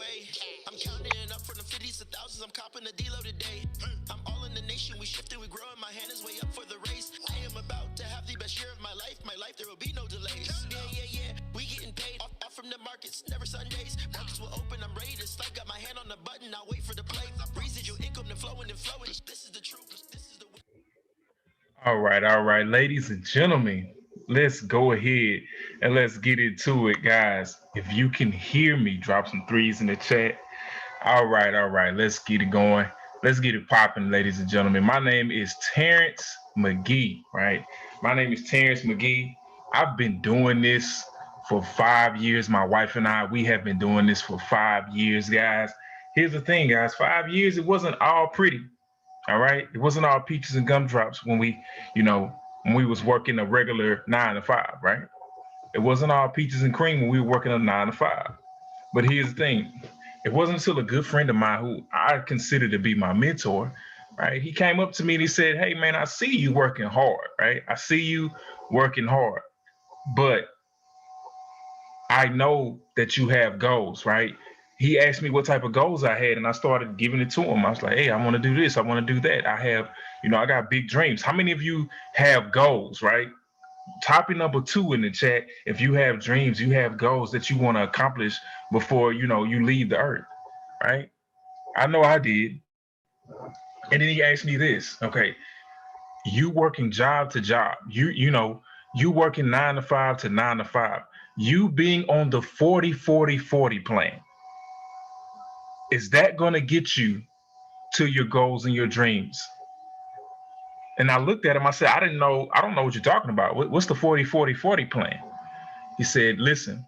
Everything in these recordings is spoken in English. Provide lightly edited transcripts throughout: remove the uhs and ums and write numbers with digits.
way. I'm counting it up from the 50s to thousands. I'm copping a deal today. I'm all in the nation. We shifted, we growing. My hand is way up for the race. I am about to have the best year of my life. My life, there will be no delays. Yeah. We getting paid off from the markets, never Sundays. Markets will open. I'm ready to slide. Got my hand on the button. I'll wait for the play. Residual income to flowing and flowing. This is the truth. This is the. All right, ladies and gentlemen, let's go ahead and let's get into it, guys. If you can hear me, drop some threes in the chat. All right, let's get it going. Let's get it popping, ladies and gentlemen. My name is Terrence McGee, right? My name is Terrence McGee. I've been doing this for 5 years. My wife and I, we have been doing this for 5 years, guys. Here's the thing, guys. 5 years, it wasn't all pretty. All right. It wasn't all peaches and gumdrops when when we was working a regular 9 to 5, right? It wasn't all peaches and cream when we were working a 9 to 5. But here's the thing. It wasn't until a good friend of mine who I consider to be my mentor, right? He came up to me and he said, "Hey man, I see you working hard, right? I see you working hard, but I know that you have goals, right?" He asked me what type of goals I had, and I started giving it to him. I was like, "Hey, I want to do this. I want to do that. I have, I got big dreams." How many of you have goals, right? Topic number 2 in the chat. If you have dreams, you have goals that you want to accomplish before, you leave the earth, right? I know I did. And then he asked me this, okay, you working job to job, you working 9 to 5 to 9 to 5, you being on the 40-40-40 plan, is that going to get you to your goals and your dreams? And I looked at him, I said, I don't know what you're talking about. What's the 40-40-40 plan? He said, listen,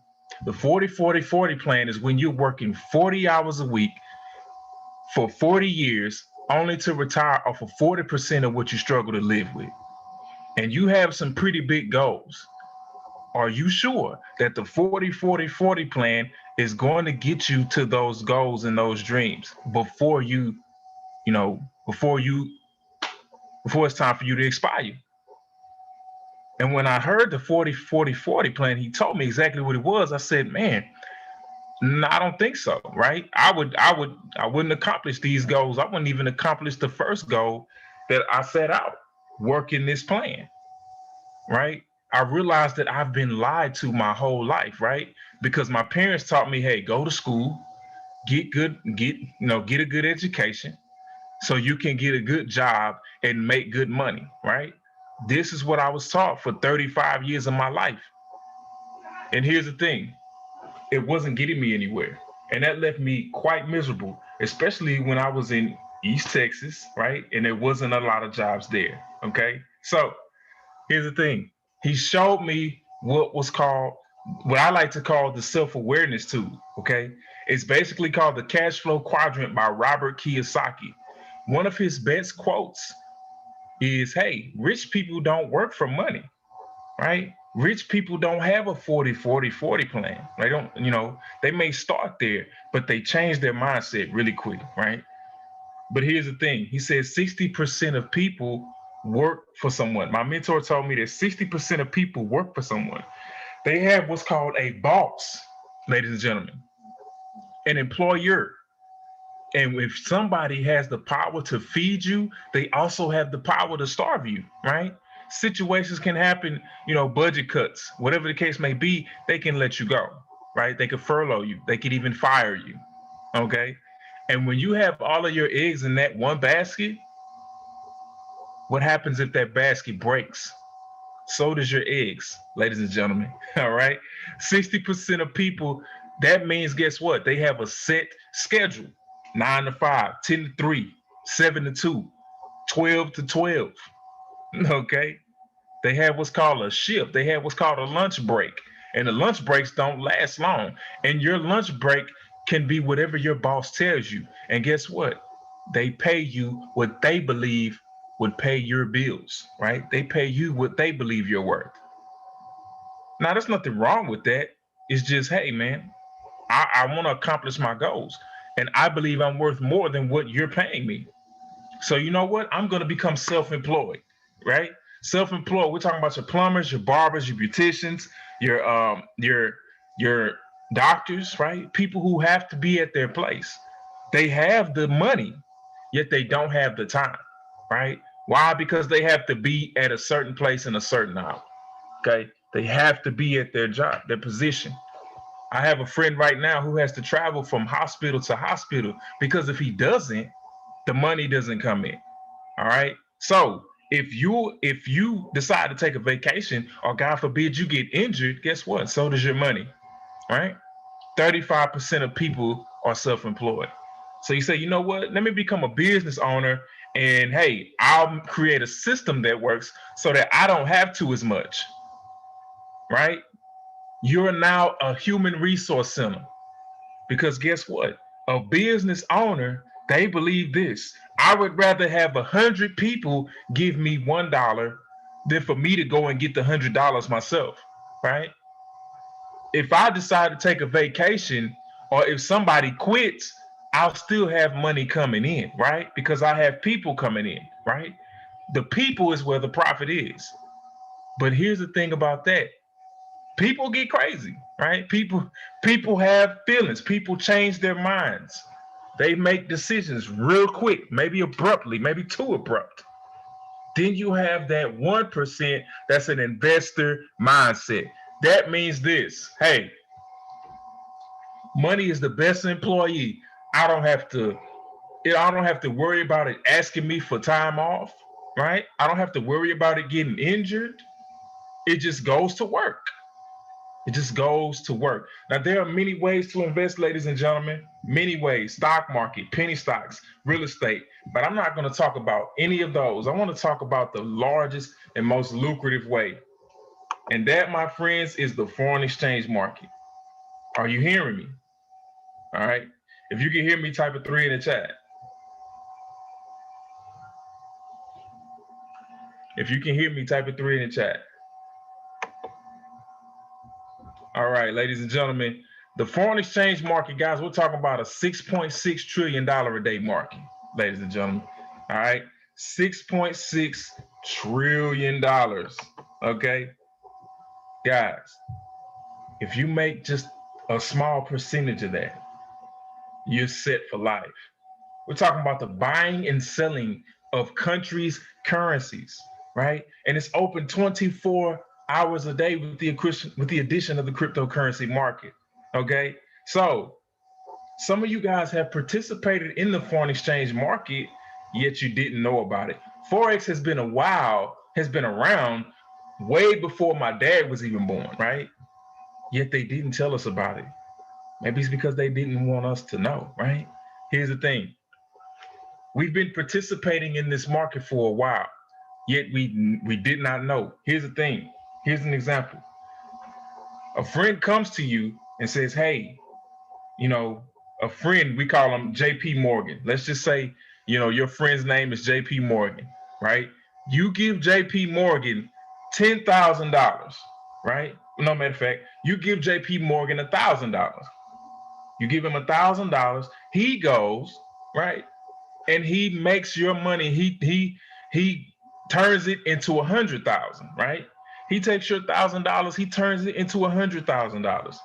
the 40-40-40 plan is when you're working 40 hours a week for 40 years only to retire off of 40% of what you struggle to live with. And you have some pretty big goals. Are you sure that the 40-40-40 plan is going to get you to those goals and those dreams before you know, before you before it's time for you to expire? And when I heard the 40-40-40 plan, he told me exactly what it was. I said, man, no, I don't think so, right? I wouldn't accomplish these goals. I wouldn't even accomplish the first goal that I set out, working this plan, right? I realized that I've been lied to my whole life, right? Because my parents taught me, hey, go to school, get a good education so you can get a good job and make good money, right? This is what I was taught for 35 years of my life. And here's the thing, it wasn't getting me anywhere. And that left me quite miserable, especially when I was in East Texas, right? And there wasn't a lot of jobs there. Okay. So here's the thing. He showed me what I like to call the self-awareness tool. Okay. It's basically called the cash flow quadrant by Robert Kiyosaki. One of his best quotes is, hey, rich people don't work for money, right? Rich people don't have a 40-40-40 plan. They don't, they may start there, but they change their mindset really quick, right? But here's the thing. He says 60% of people work for someone. My mentor told me that 60% of people work for someone. They have what's called a boss, ladies and gentlemen, an employer. And if somebody has the power to feed you, they also have the power to starve you, right? Situations can happen, budget cuts, whatever the case may be, they can let you go, right? They could furlough you, they could even fire you, okay? And when you have all of your eggs in that one basket, what happens if that basket breaks? So does your eggs, ladies and gentlemen, all right? 60% of people, that means guess what? They have a set schedule, 9 to 5, 10 to 3, 7 to 2, 12 to 12. Okay. They have what's called a shift. They have what's called a lunch break. And the lunch breaks don't last long. And your lunch break can be whatever your boss tells you. And guess what? They pay you what they believe would pay your bills, right? They pay you what they believe you're worth. Now, there's nothing wrong with that. It's just, hey, man, I want to accomplish my goals. And I believe I'm worth more than what you're paying me. So you know what? I'm going to become self-employed, right? Self-employed. We're talking about your plumbers, your barbers, your beauticians, your doctors, right? People who have to be at their place. They have the money, yet they don't have the time, right? Why? Because they have to be at a certain place in a certain hour. Okay. They have to be at their job, their position. I have a friend right now who has to travel from hospital to hospital because if he doesn't, the money doesn't come in. All right. So if you decide to take a vacation or God forbid you get injured, guess what? So does your money, right? 35% of people are self-employed. So you say, you know what? Let me become a business owner and hey, I'll create a system that works so that I don't have to as much, right? You're now a human resource center because guess what? A business owner, they believe this. I would rather have 100 people give me $1 than for me to go and get the $100 myself, right? If I decide to take a vacation or if somebody quits, I'll still have money coming in, right? Because I have people coming in, right? The people is where the profit is. But here's the thing about that. People get crazy, right? People have feelings. People change their minds. They make decisions real quick, maybe abruptly, maybe too abrupt. Then you have that 1% that's an investor mindset. That means this. Hey, money is the best employee. I don't have to I don't have to worry about it asking me for time off, right? I don't have to worry about it getting injured. It just goes to work. It just goes to work. Now, there are many ways to invest, ladies and gentlemen, many ways: stock market, penny stocks, real estate. But I'm not going to talk about any of those. I want to talk about the largest and most lucrative way. And that, my friends, is the foreign exchange market. Are you hearing me? All right. If you can hear me, type a 3 in the chat. If you can hear me, type a 3 in the chat. All right, ladies and gentlemen, the foreign exchange market, guys, we're talking about a $6.6 trillion a day market, ladies and gentlemen. All right, $6.6 trillion. Okay, guys, if you make just a small percentage of that, you're set for life. We're talking about the buying and selling of countries' currencies, right? And it's open 24 hours a day with the addition of the cryptocurrency market. Okay, so some of you guys have participated in the foreign exchange market, yet you didn't know about it. Forex has been around way before my dad was even born, right? Yet they didn't tell us about it. Maybe it's because they didn't want us to know, right? Here's the thing. We've been participating in this market for a while, yet we did not know. Here's the thing. Here's an example. A friend comes to you and says, hey, a friend, we call him JP Morgan. Let's just say, your friend's name is JP Morgan, right? You give JP Morgan $10,000, right? No, matter of fact, you give JP Morgan $1,000. You give him $1,000, he goes, right? And he makes your money. He turns it into 100,000, right? He takes your $1,000, he turns it into $100,000.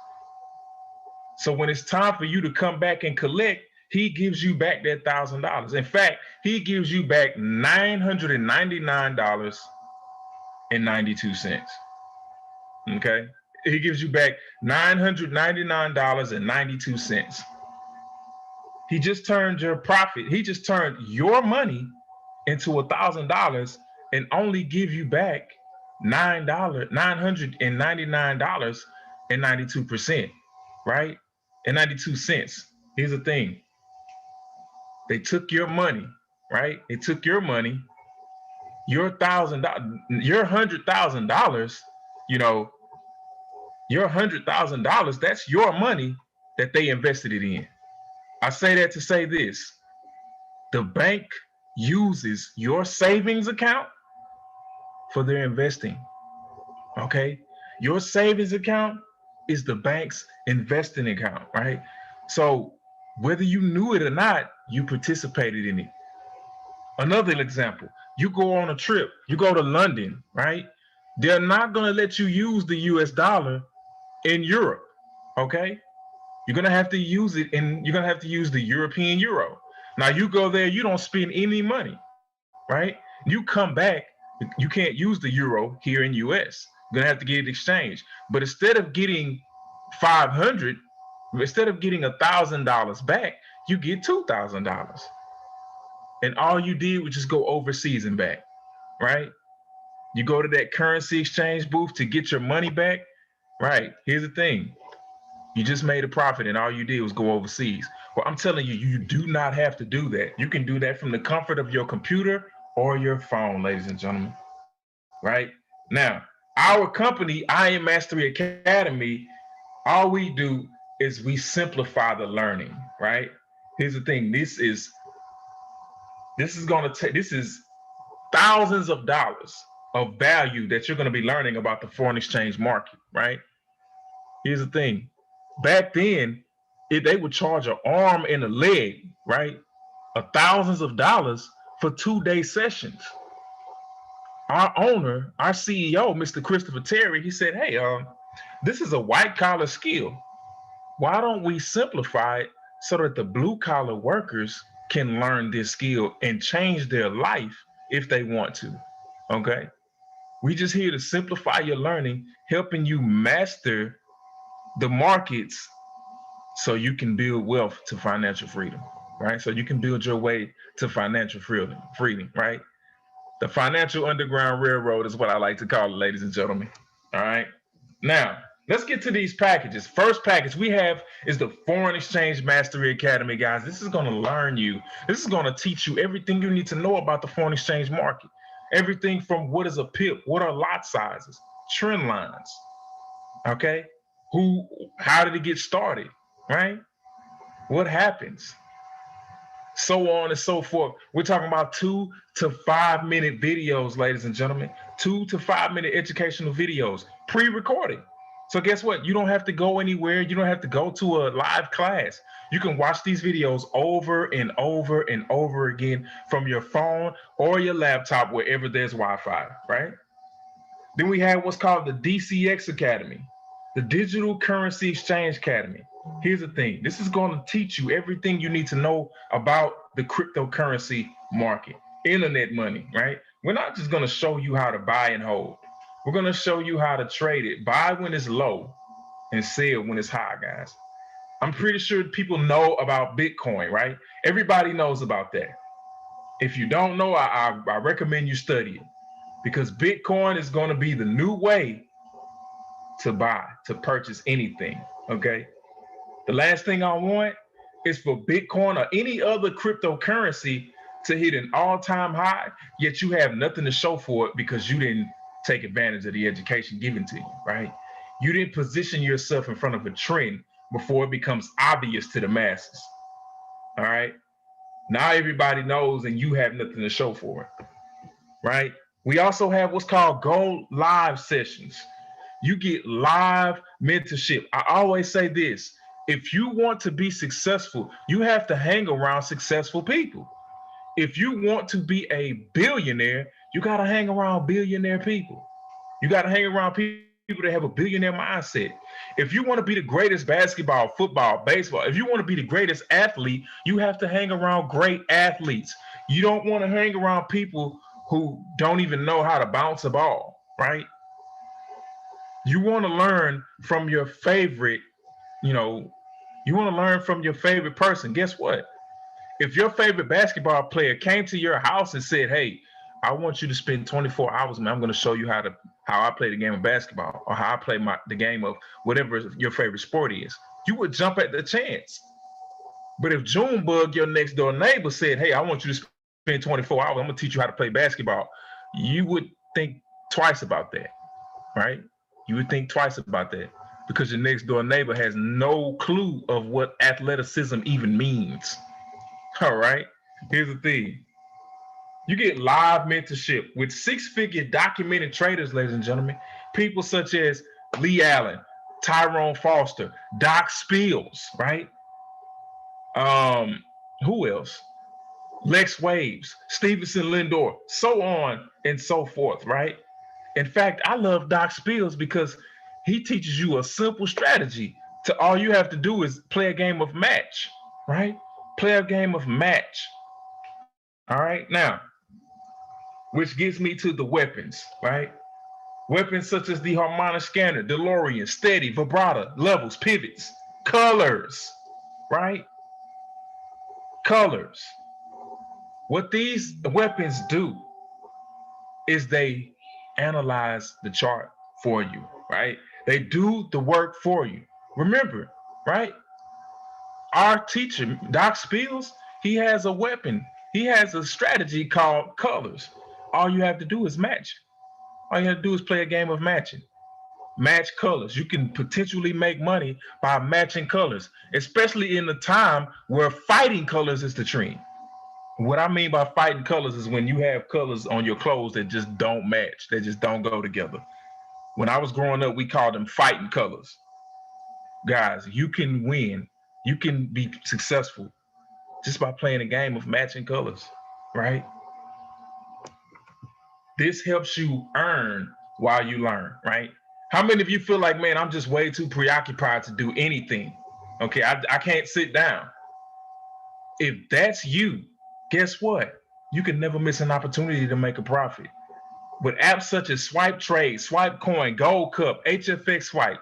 So when it's time for you to come back and collect, he gives you back that $1,000. In fact, he gives you back $999.92. Okay, he gives you back $999.92. He just turned your profit. He just turned your money into $1,000 and only give you back $999.92%, right? And 92 cents. Here's the thing. They took your money, right? They took your money, your $1,000, your $100,000, your $100,000, that's your money that they invested it in. I say that to say this. The bank uses your savings account for their investing. Okay? Your savings account is the bank's investing account, right? So whether you knew it or not, you participated in it. Another example, you go on a trip, you go to London, right? They're not going to let you use the US dollar in Europe, okay? You're gonna have to use it, and you're gonna have to use the European euro. Now you go there, you don't spend any money, right? You come back, you can't use the euro here in US. You're gonna have to get it exchanged. But instead of getting 500, instead of getting $1,000 back, you get $2,000. And all you did was just go overseas and back, right? You go to that currency exchange booth to get your money back, right? Here's the thing. You just made a profit and all you did was go overseas. Well, I'm telling you, you do not have to do that. You can do that from the comfort of your computer or your phone, ladies and gentlemen, right? Now, our company, I Am Mastery Academy, all we do is we simplify the learning, right? Here's the thing. This is thousands of dollars of value that you're going to be learning about the foreign exchange market, right? Here's the thing. Back then, they would charge an arm and a leg, right? Thousands of dollars for 2-day sessions. Our owner, our CEO, Mr. Christopher Terry, he said, hey, this is a white collar skill. Why don't we simplify it so that the blue collar workers can learn this skill and change their life if they want to? Okay. We just here to simplify your learning, helping you master the markets so you can build wealth to financial freedom, right? So you can build your way to financial freedom, right? The financial underground railroad is what I like to call it, ladies and gentlemen. All right. Now, let's get to these packages. First package we have is the Foreign Exchange Mastery Academy, guys. This is going to learn you. This is going to teach you everything you need to know about the foreign exchange market. Everything from what is a pip, what are lot sizes, trend lines, okay? How did it get started, right? What happens? So on and so forth. We're talking about 2 to 5 minute videos, ladies and gentlemen. 2 to 5 minute educational videos, pre-recorded. So guess what? You don't have to go anywhere. You don't have to go to a live class. You can watch these videos over and over and over again from your phone or your laptop, wherever there's Wi-Fi, right? Then we have what's called the DCX Academy, the Digital Currency Exchange Academy. Here's the thing. This is going to teach you everything you need to know about the cryptocurrency market, internet money, right? We're not just going to show you how to buy and hold. We're going to show you how to trade it. Buy when it's low and sell when it's high, guys. I'm pretty sure people know about Bitcoin, right? Everybody knows about that. If you don't know, I recommend you study it, because Bitcoin is going to be the new way to buy, to purchase anything, okay? The last thing I want is for Bitcoin or any other cryptocurrency to hit an all-time high, yet you have nothing to show for it because you didn't take advantage of the education given to you, right? You didn't position yourself in front of a trend before it becomes obvious to the masses, all right? Now everybody knows and you have nothing to show for it, right? We also have what's called Go Live sessions. You get live mentorship. I always say this: if you want to be successful, you have to hang around successful people. If you want to be a billionaire, you got to hang around billionaire people. You got to hang around people that have a billionaire mindset. If you want to be the greatest basketball, football, baseball, if you want to be the greatest athlete, you have to hang around great athletes. You don't want to hang around people who don't even know how to bounce a ball, right? You want to learn from your favorite, you want to learn from your favorite person. Guess what? If your favorite basketball player came to your house and said, hey, I want you to spend 24 hours, man, I'm going to show you how I play the game of basketball, or how I play the game of whatever your favorite sport is, you would jump at the chance. But if Junebug, your next door neighbor, said, hey, I want you to spend 24 hours, I'm going to teach you how to play basketball, you would think twice about that, right? You would think twice about that, because your next door neighbor has no clue of what athleticism even means. All right, here's the thing. You get live mentorship with 6-figure documented traders, ladies and gentlemen. People such as Lee Allen, Tyrone Foster, Doc Spiels, right? Who else? Lex Waves, Stevenson Lindor, so on and so forth, right? In fact, I love Doc Spiels because he teaches you a simple strategy To all you have to do is play a game of match, right? Play a game of match. All right. Now, which gets me to the weapons, right? Weapons such as the harmonic scanner, DeLorean, steady, vibrato, levels, pivots, colors, right? Colors. What these weapons do is they analyze the chart for you, right? They do the work for you. Remember, right? Our teacher, Doc Spiels, he has a weapon. He has a strategy called colors. All you have to do is match. All you have to do is play a game of matching. Match colors. You can potentially make money by matching colors, especially in the time where fighting colors is the trend. What I mean by fighting colors is when you have colors on your clothes that just don't match, they just don't go together. When I was growing up, we called them fighting colors. Guys, you can win, you can be successful just by playing a game of matching colors, right? This helps you earn while you learn, right? How many of you feel like, man, I'm just way too preoccupied to do anything? Okay, I can't sit down. If that's you, guess what? You can never miss an opportunity to make a profit. With apps such as Swipe Trade, Swipe Coin, Gold Cup, HFX Swipe,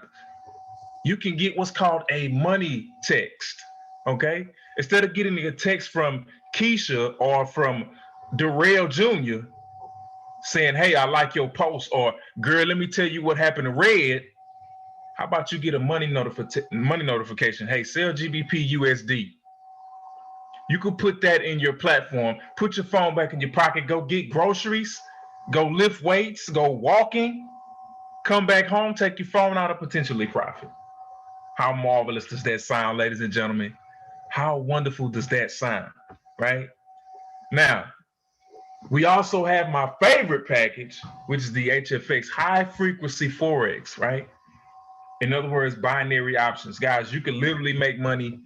you can get what's called a money text. Okay? Instead of getting a text from Keisha or from Darrell Jr. saying, hey, I like your post, or girl, let me tell you what happened to Red. How about you get a money notification? Hey, sell GBP USD. You could put that in your platform, put your phone back in your pocket, go get groceries, go lift weights, go walking, come back home, take your phone out, and potentially profit. How marvelous does that sound, ladies and gentlemen? How wonderful does that sound, right? Now, we also have my favorite package, which is the HFX high frequency Forex, right? In other words, binary options. Guys, you can literally make money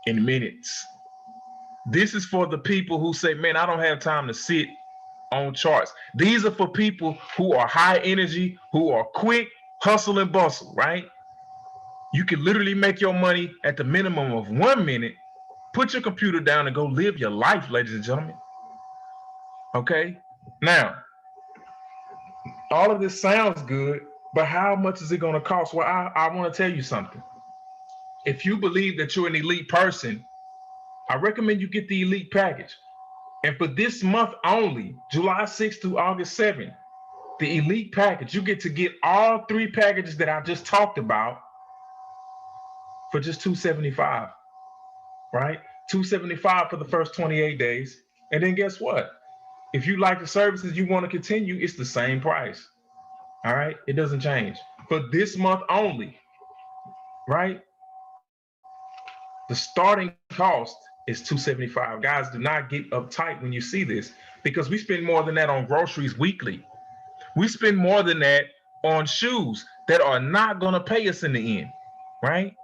in minutes. This is for the people who say, man, I don't have time to sit on charts. These are for people who are high energy, who are quick, hustle and bustle, right? You can literally make your money at the minimum of 1 minute, put your computer down and go live your life, ladies and gentlemen. Okay? Now, all of this sounds good, but how much is it going to cost? Well, I want to tell you something. If you believe that you're an elite person, I recommend you get the elite package. And for this month only, July 6th through August 7th, the elite package, you get to get all 3 packages that I just talked about for just $275, right? $275 for the first 28 days. And then guess what? If you like the services you want to continue, it's the same price. All right? It doesn't change. For this month only, right? The starting cost is $275. Guys, do not get uptight when you see this, because we spend more than that on groceries weekly. We spend more than that on shoes that are not going to pay us in the end, right?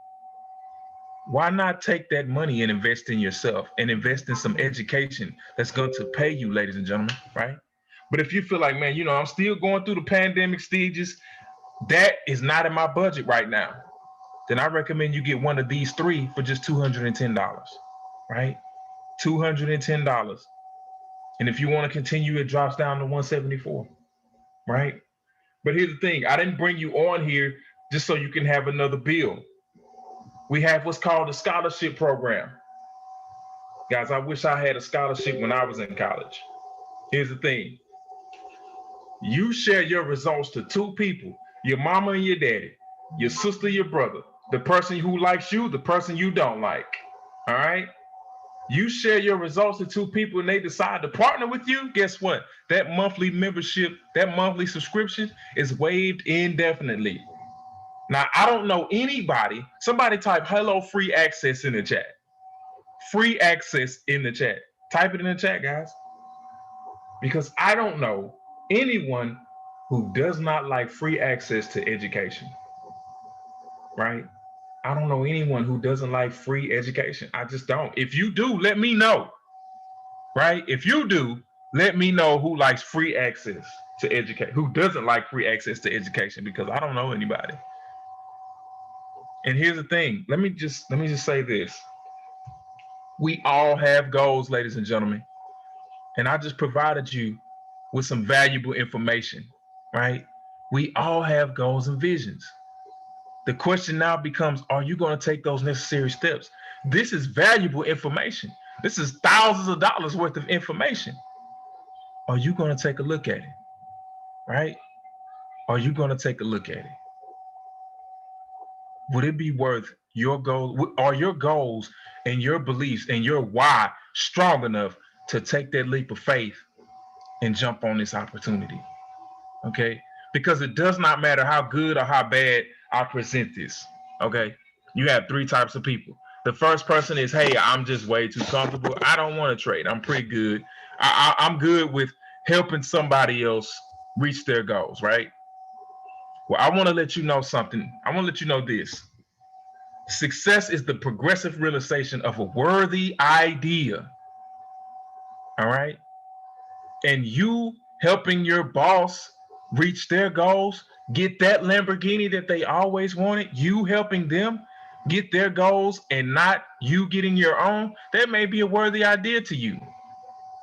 Why not take that money and invest in yourself and invest in some education that's going to pay you, ladies and gentlemen, right? But if you feel like, man, you know, I'm still going through the pandemic stages, that is not in my budget right now, then I recommend you get one of these 3 for just $210, right? $210. And if you want to continue, it drops down to $174, right? But here's the thing, I didn't bring you on here just so you can have another bill. We have what's called a scholarship program. Guys, I wish I had a scholarship when I was in college. Here's the thing. You share your results to 2 people, your mama and your daddy, your sister, your brother, the person who likes you, the person you don't like, all right? You share your results to 2 people and they decide to partner with you, guess what? That monthly membership, that monthly subscription is waived indefinitely. Now, I don't know anybody. Somebody type hello free access in the chat. Free access in the chat. Type it in the chat, guys. Because I don't know anyone who does not like free access to education, right? I don't know anyone who doesn't like free education. I just don't. If you do, let me know, right? If you do, let me know who likes free access to educate, who doesn't like free access to education, because I don't know anybody. And here's the thing. Let me just say this. We all have goals, ladies and gentlemen. And I just provided you with some valuable information, right? We all have goals and visions. The question now becomes, are you going to take those necessary steps? This is valuable information. This is thousands of dollars worth of information. Are you going to take a look at it? Right? Are you going to take a look at it? Would it be worth your goal? Are your goals and your beliefs and your why strong enough to take that leap of faith and jump on this opportunity? Okay? Because it does not matter how good or how bad I present this. Okay? You have three types of people. The first person is, hey, I'm just way too comfortable. I don't want to trade. I'm pretty good. I'm good with helping somebody else reach their goals, right? Well, I want to let you know something. I want to let you know this. Success is the progressive realization of a worthy idea. All right? And you helping your boss reach their goals, get that Lamborghini that they always wanted, you helping them get their goals and not you getting your own, that may be a worthy idea to you.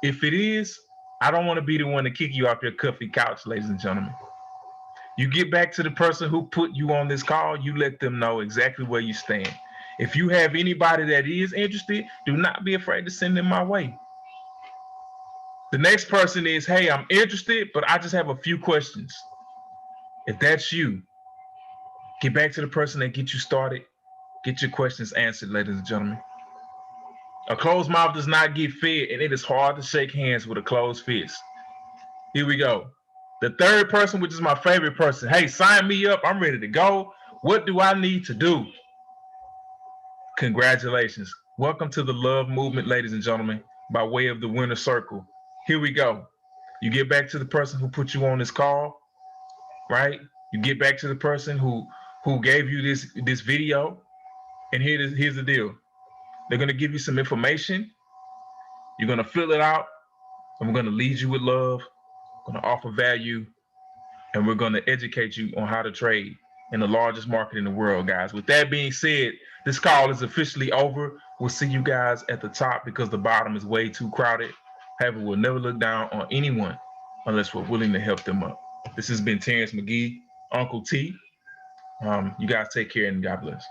If it is, I don't want to be the one to kick you off your comfy couch, ladies and gentlemen. You get back to the person who put you on this call, you let them know exactly where you stand. If you have anybody that is interested, do not be afraid to send them my way. The next person is, hey, I'm interested, but I just have a few questions. If that's you, get back to the person that get you started. Get your questions answered, ladies and gentlemen. A closed mouth does not get fed, and it is hard to shake hands with a closed fist. Here we go. The third person, which is my favorite person. Hey, sign me up. I'm ready to go. What do I need to do? Congratulations. Welcome to the love movement, ladies and gentlemen, by way of the winner circle. Here we go. You get back to the person who put you on this call, right? You get back to the person who gave you this video, and here's the deal. They're going to give you some information. You're going to fill it out, and we're going to lead you with love, going to offer value, and we're going to educate you on how to trade in the largest market in the world, guys. With that being said, this call is officially over. We'll see you guys at the top because the bottom is way too crowded. However, we'll never look down on anyone unless we're willing to help them up. This has been Terrence McGee, Uncle T. You guys take care and God bless.